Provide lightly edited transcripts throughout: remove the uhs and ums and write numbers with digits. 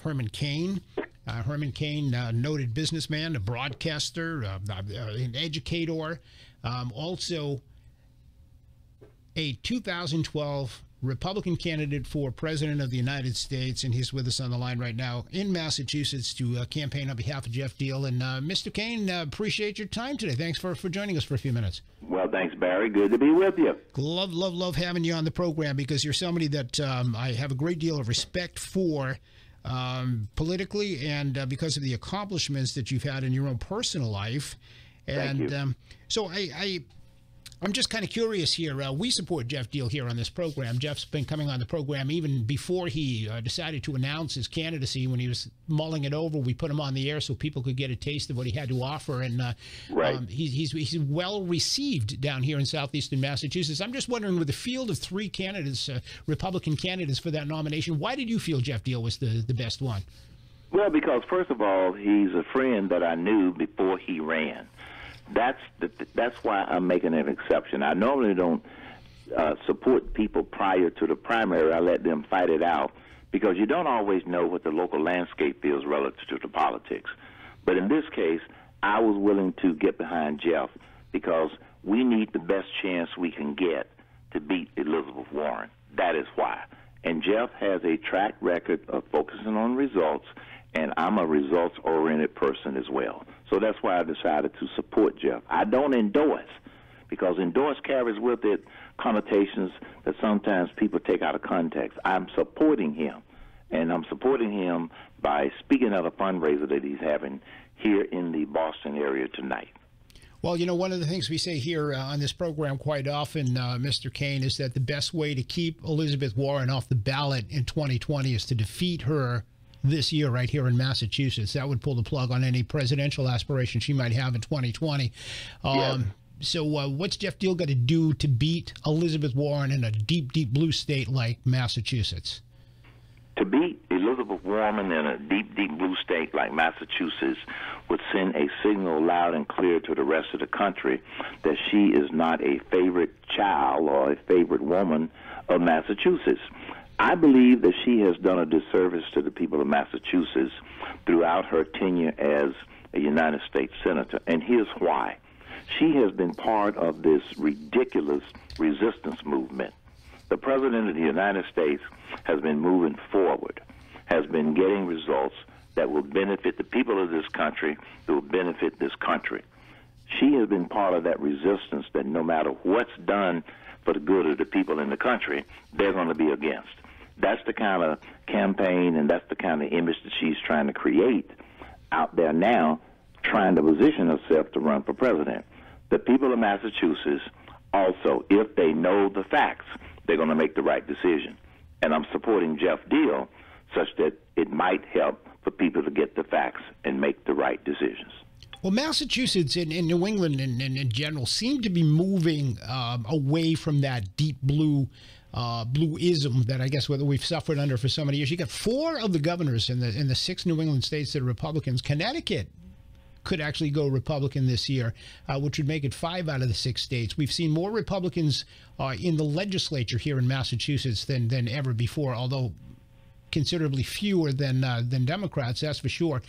Herman Cain. Herman Cain, noted businessman, a broadcaster, an educator, also a 2012 Republican candidate for President of the United States, and he's with us on the line right now in Massachusetts to campaign on behalf of Geoff Diehl. And Mr. Cain, appreciate your time today. Thanks for joining us for a few minutes. Well, thanks, Barry. Good to be with you. Love having you on the program because you're somebody that I have a great deal of respect for politically and because of the accomplishments that you've had in your own personal life. And Thank you. So I'm just kind of curious here. We support Geoff Diehl here on this program. Geoff's been coming on the program even before he decided to announce his candidacy. When he was mulling it over, we put him on the air so people could get a taste of what he had to offer. And Right. He's well received down here in southeastern Massachusetts. I'm just wondering, with the field of three candidates, Republican candidates for that nomination, why did you feel Geoff Diehl was the best one? Well, because first of all, he's a friend that I knew before he ran. That's why I'm making an exception. I normally don't support people prior to the primary. I let them fight it out because you don't always know what the local landscape feels relative to the politics. But in this case, I was willing to get behind Geoff because we need the best chance we can get to beat Elizabeth Warren. That is why. And Geoff has a track record of focusing on results, and I'm a results-oriented person as well. So that's why I decided to support Geoff. I don't endorse, because endorse carries with it connotations that sometimes people take out of context. I'm supporting him, and I'm supporting him by speaking at a fundraiser that he's having here in the Boston area tonight. Well, you know, one of the things we say here on this program quite often, Mr. Cain, is that the best way to keep Elizabeth Warren off the ballot in 2020 is to defeat her this year right here in Massachusetts. That would pull the plug on any presidential aspiration she might have in 2020. Yes. So what's Geoff Diehl got to do to beat Elizabeth Warren in a deep, deep blue state like Massachusetts? To beat Elizabeth Warren in a deep, deep blue state like Massachusetts would send a signal loud and clear to the rest of the country that she is not a favorite child or a favorite woman of Massachusetts. I believe that she has done a disservice to the people of Massachusetts throughout her tenure as a United States Senator, and here's why. She has been part of this ridiculous resistance movement. The President of the United States has been moving forward, has been getting results that will benefit the people of this country, that will benefit this country. She has been part of that resistance that no matter what's done for the good of the people in the country, they're going to be against. That's the kind of campaign and that's the kind of image that she's trying to create out there now, trying to position herself to run for president. The people of Massachusetts also, if they know the facts, they're going to make the right decision. And I'm supporting Geoff Diehl such that it might help for people to get the facts and make the right decisions. Well, Massachusetts and New England in general seem to be moving away from that deep blueism that I guess whether we've suffered under for so many years. You got 4 of the governors in the 6 New England states that are Republicans. Connecticut could actually go Republican this year, which would make it 5 out of the 6 states. We've seen more Republicans in the legislature here in Massachusetts than ever before, although considerably fewer than Democrats, that's for sure.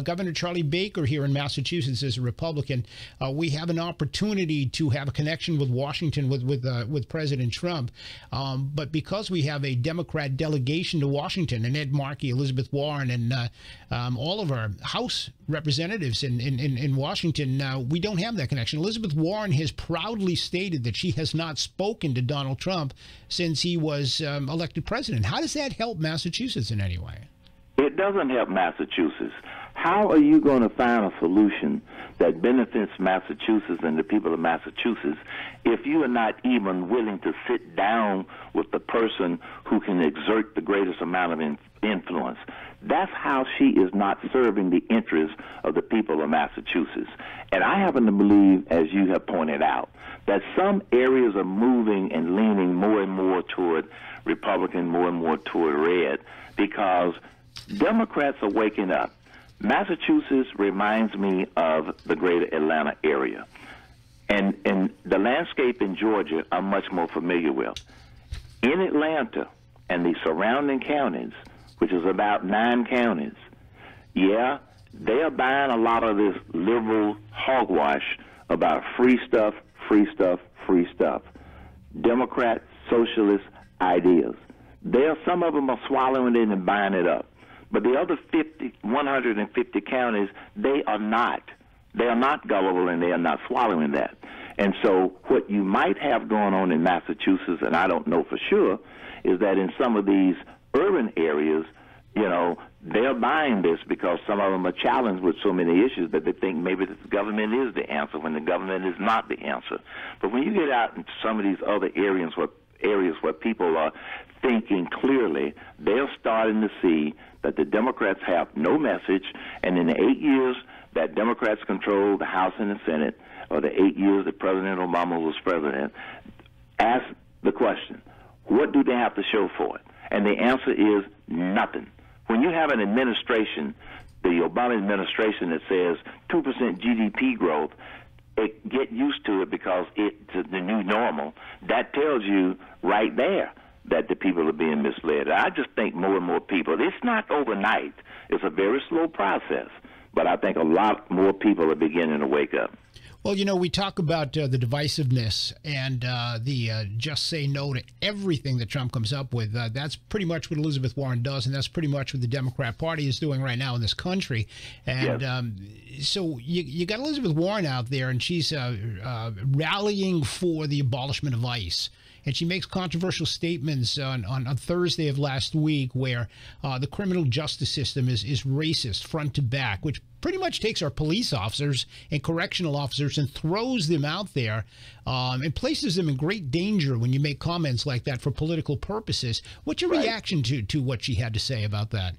Governor Charlie Baker here in Massachusetts is a Republican. We have an opportunity to have a connection with Washington with President Trump, but because we have a Democrat delegation to Washington, and Ed Markey, Elizabeth Warren, and all of our House representatives in Washington, we don't have that connection. Elizabeth Warren has proudly stated that she has not spoken to Donald Trump since he was elected president. How does that help Massachusetts in any way? It doesn't help Massachusetts. How are you going to find a solution that benefits Massachusetts and the people of Massachusetts if you are not even willing to sit down with the person who can exert the greatest amount of influence? That's how she is not serving the interests of the people of Massachusetts. And I happen to believe, as you have pointed out, that some areas are moving and leaning more and more toward Republican, more and more toward red, because Democrats are waking up. Massachusetts reminds me of the greater Atlanta area. And the landscape in Georgia I'm much more familiar with. In Atlanta and the surrounding counties, which is about 9 counties, yeah, they are buying a lot of this liberal hogwash about free stuff, free stuff, free stuff. Democrat, socialist ideas. Some of them are swallowing it and buying it up. But the other 150 counties, they are not. They are not gullible, and they are not swallowing that. And so what you might have going on in Massachusetts, and I don't know for sure, is that in some of these urban areas, they're buying this because some of them are challenged with so many issues that they think maybe that the government is the answer when the government is not the answer. But when you get out into some of these other areas where people are thinking clearly, they're starting to see that the Democrats have no message, and in the 8 years that Democrats controlled the House and the Senate, or the 8 years that President Obama was president, ask the question, what do they have to show for it? And the answer is nothing. When you have an administration, the Obama administration, that says 2% GDP growth, get used to it because it's the new normal. That tells you right there that the people are being misled. I just think more and more people, it's not overnight. It's a very slow process, but I think a lot more people are beginning to wake up. Well, we talk about the divisiveness and the just say no to everything that Trump comes up with. That's pretty much what Elizabeth Warren does, and that's pretty much what the Democrat Party is doing right now in this country. And yes. So you got Elizabeth Warren out there, and she's rallying for the abolishment of ICE. And she makes controversial statements on Thursday of last week where the criminal justice system is racist front to back, which pretty much takes our police officers and correctional officers and throws them out there and places them in great danger when you make comments like that for political purposes. What's your reaction to what she had to say about that?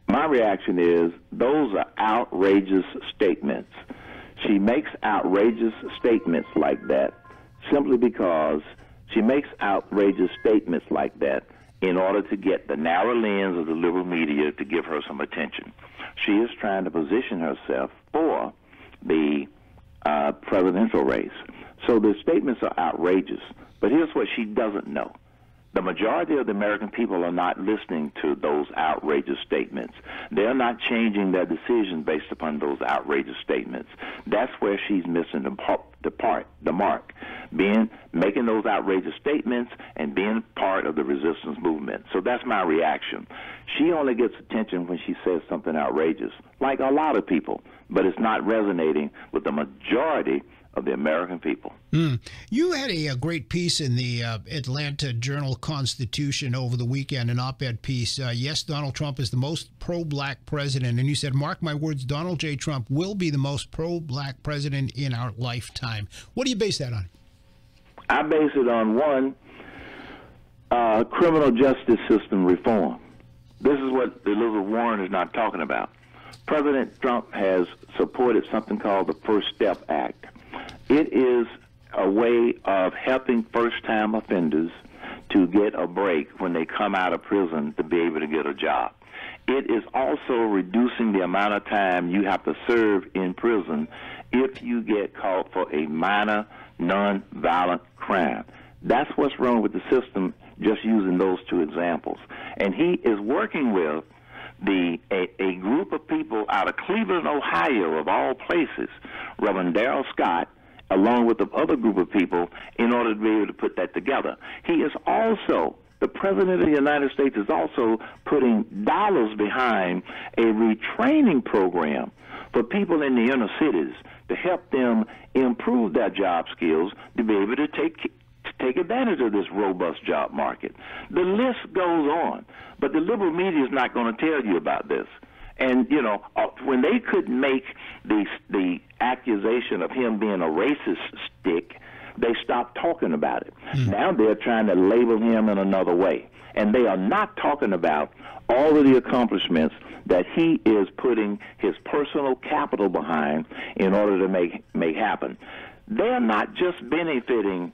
My reaction is those are outrageous statements. She makes outrageous statements like that simply because she makes outrageous statements like that in order to get the narrow lens of the liberal media to give her some attention. She is trying to position herself for the presidential race. So the statements are outrageous. But here's what she doesn't know. The majority of the American people are not listening to those outrageous statements. They're not changing their decisions based upon those outrageous statements. That's where she's missing the mark, making those outrageous statements and being part of the resistance movement. So that's my reaction. She only gets attention when she says something outrageous, like a lot of people, but it's not resonating with the majority of the American people. You had a great piece in the Atlanta Journal-Constitution over the weekend, an op-ed piece. Yes, Donald Trump is the most pro-black president. And you said, mark my words, Donald J. Trump will be the most pro-black president in our lifetime. What do you base that on? I base it on, one, criminal justice system reform. This is what Elizabeth Warren is not talking about. President Trump has supported something called the First Step Act. It is a way of helping first-time offenders to get a break when they come out of prison to be able to get a job. It is also reducing the amount of time you have to serve in prison if you get caught for a minor, non-violent crime. That's what's wrong with the system, just using those two examples. And he is working with a group of people out of Cleveland, Ohio, of all places, Reverend Darrell Scott, along with the other group of people, in order to be able to put that together. He is also, the President of the United States is also putting dollars behind a retraining program for people in the inner cities to help them improve their job skills to be able to take advantage of this robust job market. The list goes on, but the liberal media is not going to tell you about this. And, when they could make the accusation of him being a racist stick, they stopped talking about it. Now they're trying to label him in another way. And they are not talking about all of the accomplishments that he is putting his personal capital behind in order to make happen. They're not just benefiting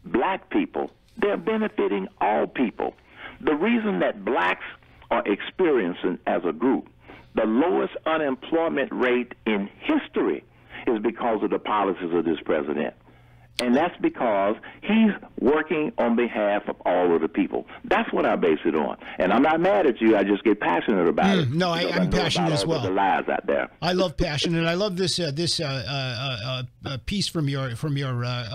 black people. They're benefiting all people. The reason that blacks are experiencing, as a group, the lowest unemployment rate in history is because of the policies of this president. And that's because he's working on behalf of all of the people. That's what I base it on. And I'm not mad at you. I just get passionate about it. No, I'm passionate as well. The lies out there. I love passion, and I love this piece from your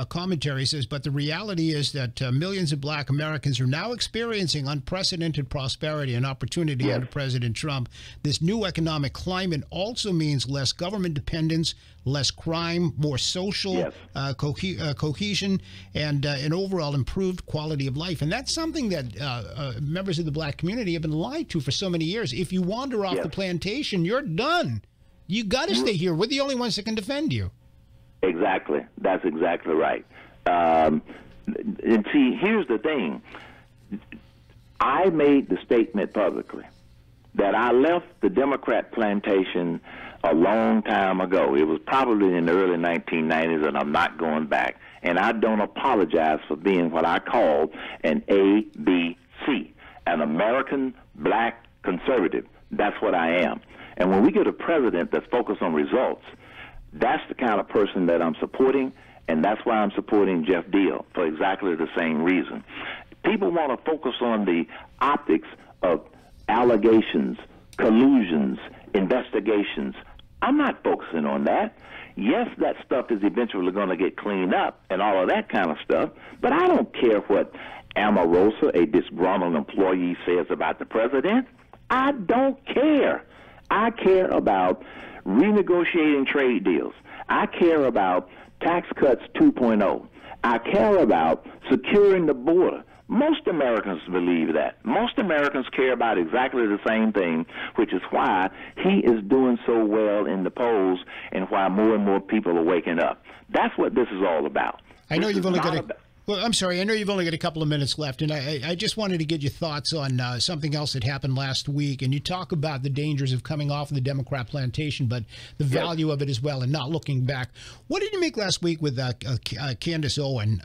commentary. Says, but the reality is that millions of Black Americans are now experiencing unprecedented prosperity and opportunity under President Trump. This new economic climate also means less government dependence, less crime, more social cohesion, and an overall improved quality of life. And that's something that members of the Black community have been lied to for so many years. If you wander off the plantation, you're done. You got to stay here. We're the only ones that can defend you. Exactly. That's exactly right. And see, here's the thing. I made the statement publicly that I left the Democrat plantation a long time ago. It was probably in the early 1990s, and I'm not going back. And I don't apologize for being what I call an ABC, an American Black conservative. That's what I am. And when we get a president that's focused on results, that's the kind of person that I'm supporting, and that's why I'm supporting Geoff Diehl for exactly the same reason. People want to focus on the optics of allegations, collusions, investigations. I'm not focusing on that. Yes, that stuff is eventually going to get cleaned up and all of that kind of stuff, but I don't care what Omarosa, a disgruntled employee, says about the president. I don't care. I care about renegotiating trade deals. I care about tax cuts 2.0. I care about securing the border. Most Americans believe that. Most Americans care about exactly the same thing, which is why he is doing so well in the polls and why more and more people are waking up. That's what this is all about. I know you've only got Well, I'm sorry. I know you've only got a couple of minutes left, and I just wanted to get your thoughts on something else that happened last week. And you talk about the dangers of coming off of the Democrat plantation, but the value of it as well and not looking back. What did you make last week with Candace Owen?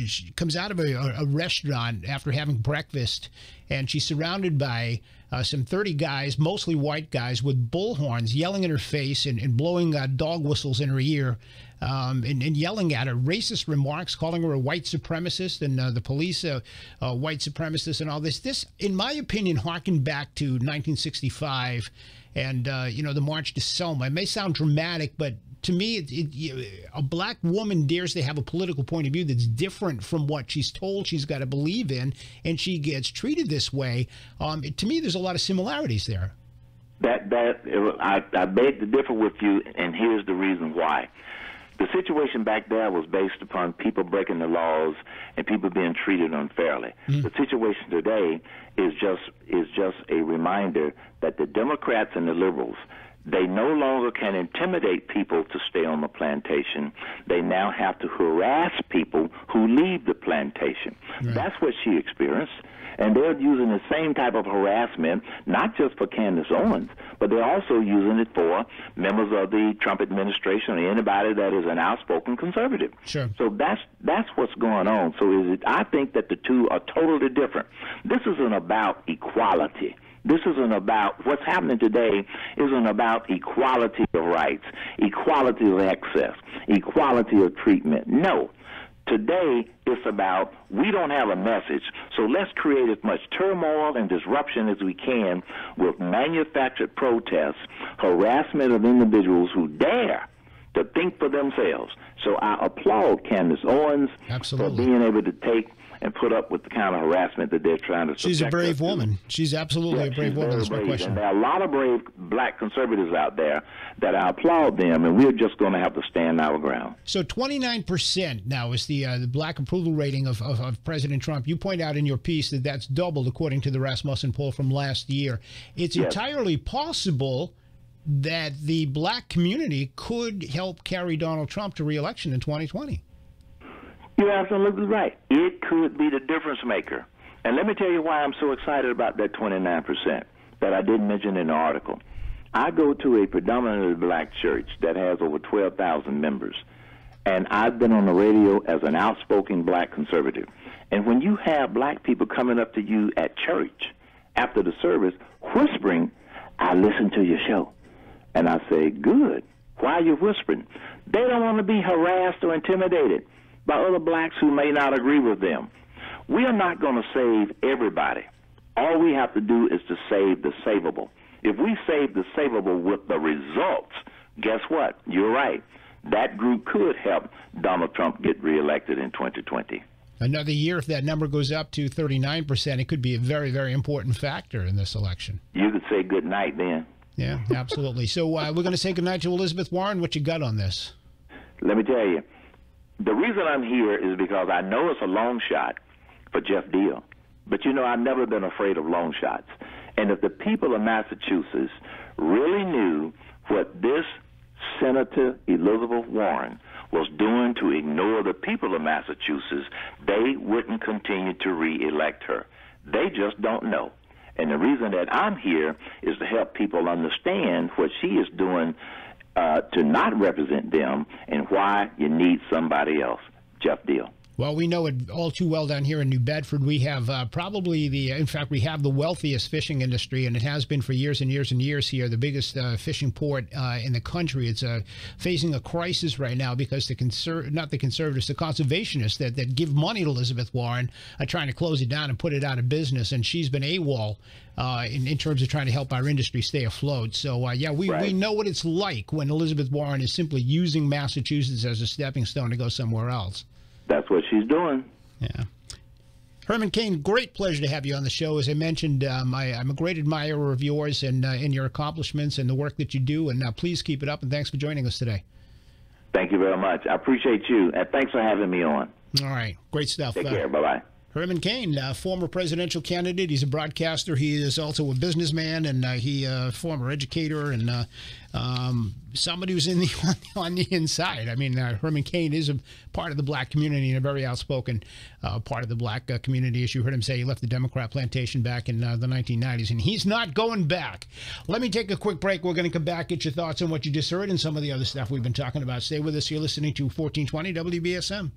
She comes out of a restaurant after having breakfast, and she's surrounded by some 30 guys, mostly white guys, with bullhorns yelling in her face and blowing dog whistles in her ear. And yelling at her racist remarks, calling her a white supremacist and the police white supremacist and all this. This, in my opinion, harkened back to 1965 and, the March to Selma. It may sound dramatic, but to me, a black woman dares to have a political point of view that's different from what she's told she's got to believe in, and she gets treated this way. To me, there's a lot of similarities there. I beg to differ with you, and here's the reason why. The situation back there was based upon people breaking the laws and people being treated unfairly. The situation today is just a reminder that the Democrats and the liberals, they no longer can intimidate people to stay on the plantation. They now have to harass people who leave the plantation. Right. That's what she experienced. And they're using the same type of harassment, not just for Candace Owens, but they're also using it for members of the Trump administration or anybody that is an outspoken conservative. Sure. So that's what's going on. So I think that the two are totally different. This isn't about equality. This isn't about what's happening today. Isn't about equality of rights, equality of access, equality of treatment. No. Today, it's about we don't have a message, so let's create as much turmoil and disruption as we can with manufactured protests, harassment of individuals who dare to think for themselves. So I applaud Candace Owens for being able to take and put up with the kind of harassment that they're trying to. She's a brave woman. She's absolutely a brave woman. That's my question. And there are a lot of brave black conservatives out there that I applaud them, and we're just going to have to stand our ground. So 29% now is the black approval rating of President Trump. You point out in your piece that that's doubled according to the Rasmussen poll from last year. It's entirely possible that the black community could help carry Donald Trump to re-election in 2020. You're absolutely right. It could be the difference maker. And let me tell you why I'm so excited about that 29% that I didn't mention in the article. I go to a predominantly black church that has over 12,000 members, and I've been on the radio as an outspoken black conservative. And when you have black people coming up to you at church after the service whispering, I listen to your show. And I say, good. Why are you whispering? They don't want to be harassed or intimidated. by other blacks who may not agree with them. We are not going to save everybody. All we have to do is to save the savable. If we save the savable with the results, guess what? You're right. That group could help Donald Trump get reelected in 2020. Another year, if that number goes up to 39%, it could be a very, very important factor in this election. You could say good night then. Yeah, absolutely. So we're going to say good night to Elizabeth Warren. What you got on this? Let me tell you, the reason I'm here is because I know it's a long shot for Geoff Diehl. But, you know, I've never been afraid of long shots. And if the people of Massachusetts really knew what this Senator Elizabeth Warren was doing to ignore the people of Massachusetts, they wouldn't continue to reelect her. They just don't know. And the reason that I'm here is to help people understand what she is doing to not represent them and why you need somebody else. Geoff Diehl. Well, we know it all too well down here in New Bedford. We have in fact, we have the wealthiest fishing industry, and it has been for years and years and years here, the biggest fishing port in the country. It's facing a crisis right now because the conservationists that give money to Elizabeth Warren are trying to close it down and put it out of business, and she's been AWOL in terms of trying to help our industry stay afloat. So, yeah, we know what it's like when Elizabeth Warren is simply using Massachusetts as a stepping stone to go somewhere else. That's what she's doing. Yeah. Herman Cain, great pleasure to have you on the show. As I mentioned, I'm a great admirer of yours and your accomplishments and the work that you do. And please keep it up. And thanks for joining us today. Thank you very much. I appreciate you. And thanks for having me on. All right. Great stuff. Take care. Bye-bye. Herman Cain, former presidential candidate. He's a broadcaster. He is also a businessman, and he former educator and somebody who's on the inside. I mean, Herman Cain is a part of the black community and a very outspoken part of the black community. As you heard him say, he left the Democrat plantation back in the 1990s, and he's not going back. Let me take a quick break. We're going to come back, get your thoughts on what you just heard and some of the other stuff we've been talking about. Stay with us. You're listening to 1420 WBSM.